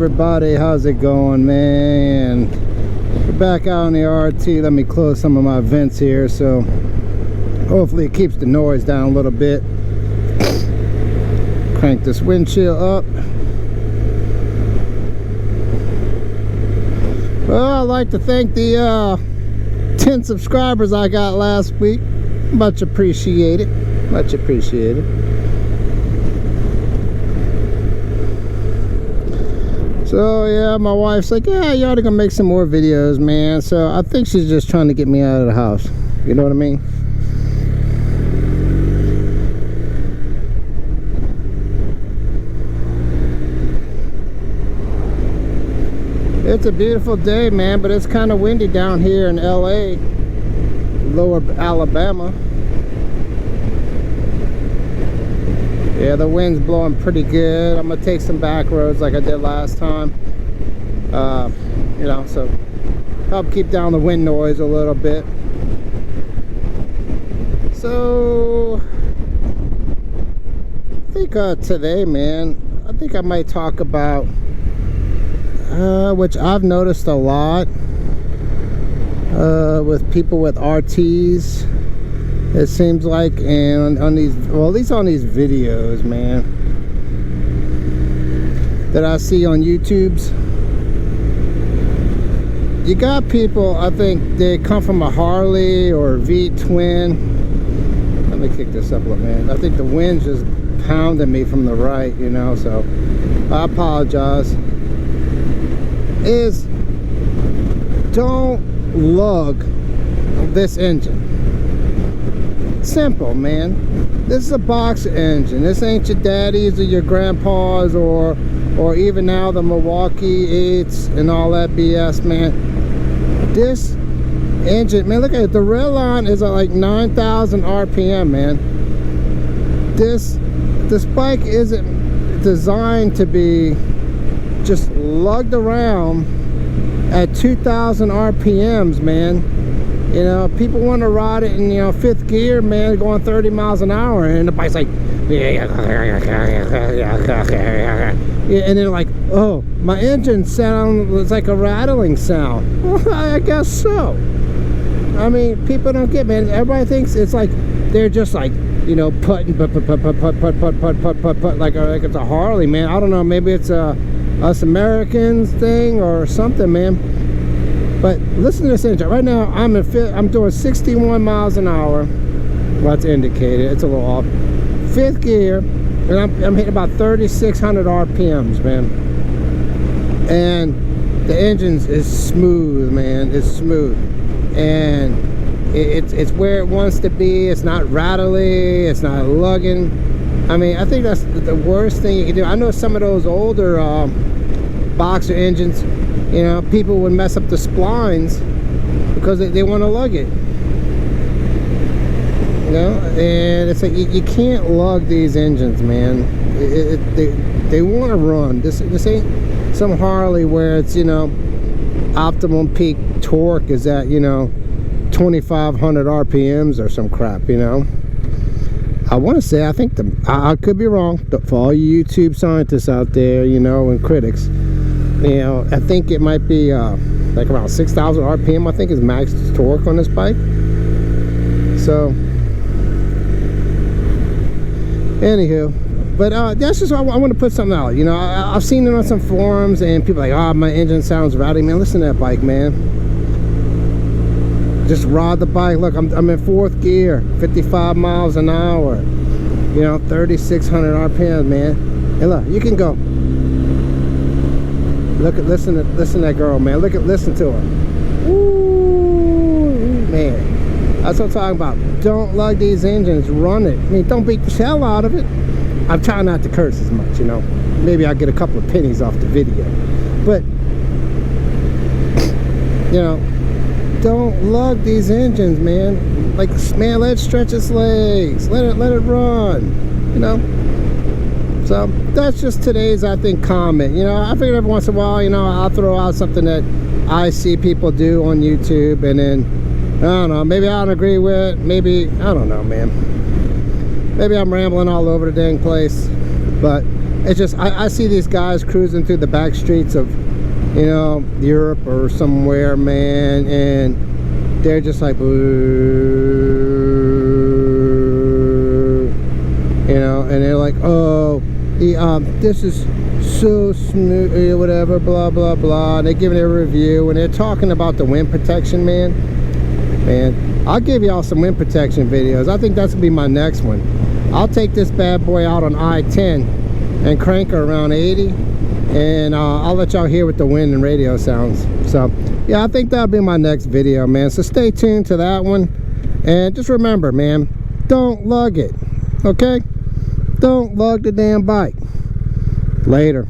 everybody, how's it going, man? We're back out on the RT. Let me close some of my vents here, so hopefully it keeps the noise down a little bit. Crank this windshield up. Well, I'd like to thank the 10 subscribers I got last week. Much appreciated. Much appreciated. So yeah, my wife's like, yeah, you ought to go make some more videos, man. So I think she's just trying to get me out of the house. You know what I mean? It's a beautiful day, man, but it's kind of windy down here in LA, lower Alabama. Yeah, the wind's blowing pretty good. I'm gonna take some back roads like I did last time. You know, so help keep down the wind noise a little bit. So I think today, man, I think I might talk about which I've noticed a lot with people with RTs. It seems like, and on these, well, at least on these videos, man, that I see on YouTube's, you got people, I think they come from a Harley or V-twin. Let me kick this up a little, man. I think the wind's just pounding me from the right, you know, so I apologize. Is don't lug this engine. Simple, man. This is a box engine. This ain't your daddy's or your grandpa's or even now the Milwaukee 8s and all that BS, man. This engine, man, look at it. The red line is at like 9,000 RPM, man. This bike isn't designed to be just lugged around at 2,000 RPMs, man. You know, people want to ride it in, you know, 5th gear, man, going 30 miles an hour, and the bike's like, yeah, and they're like, oh, my engine sounds like a rattling sound. Well, I guess so. I mean, people don't get, man. Everybody thinks it's like they're just like, you know, putting, like it's a Harley, man. I don't know, maybe it's a us Americans thing or something, man. But listen to this engine. Right now, I'm doing 61 miles an hour. Well, it's indicated. It's a little off. 5th gear, and I'm hitting about 3,600 RPMs, man. And the engine is smooth, man. It's smooth, and it's where it wants to be. It's not rattly. It's not lugging. I mean, I think that's the worst thing you can do. I know some of those older boxer engines, you know, people would mess up the splines because they want to lug it. You know, and it's like you can't lug these engines, man. They want to run. This ain't some Harley where it's, you know, optimum peak torque is at, you know, 2,500 RPMs or some crap, you know. I want to say, I think I could be wrong, but for all you YouTube scientists out there, you know, and critics, you know, I think it might be like around 6,000 RPM, I think is max torque on this bike. So anywho, but that's just, I want to put something out. You know, I've seen it on some forums and people are like, oh, my engine sounds rowdy. Man, listen to that bike, man. Just ride the bike. Look, I'm in 4th gear, 55 miles an hour, you know, 3,600 RPM, man. And look, you can go. Listen to that girl, man. Listen to her. Ooh, man. That's what I'm talking about. Don't lug these engines. Run it. I mean, don't beat the hell out of it. I'm trying not to curse as much, you know. Maybe I'll get a couple of pennies off the video. But, you know, don't lug these engines, man. Like, man, let it stretch its legs. Let it run, you know. So that's just today's, I think, comment. You know, I figured every once in a while, you know, I'll throw out something that I see people do on YouTube, and then I don't know, maybe I don't agree with it, maybe I don't know, man. Maybe I'm rambling all over the dang place, but it's just I see these guys cruising through the back streets of, you know, Europe or somewhere, man, and they're just like, "Boo," you know, and they're like, "Oh, this is so smooth," whatever, blah blah blah, and they're giving it a review, and they're talking about the wind protection, man. I'll give y'all some wind protection videos. I think that's gonna be my next one. I'll take this bad boy out on I-10 and crank her around 80, and I'll let y'all hear what the wind and radio sounds. So yeah, I think that'll be my next video, man, so stay tuned to that one. And just remember, man, don't lug it, okay? Don't lug the damn bike. Later.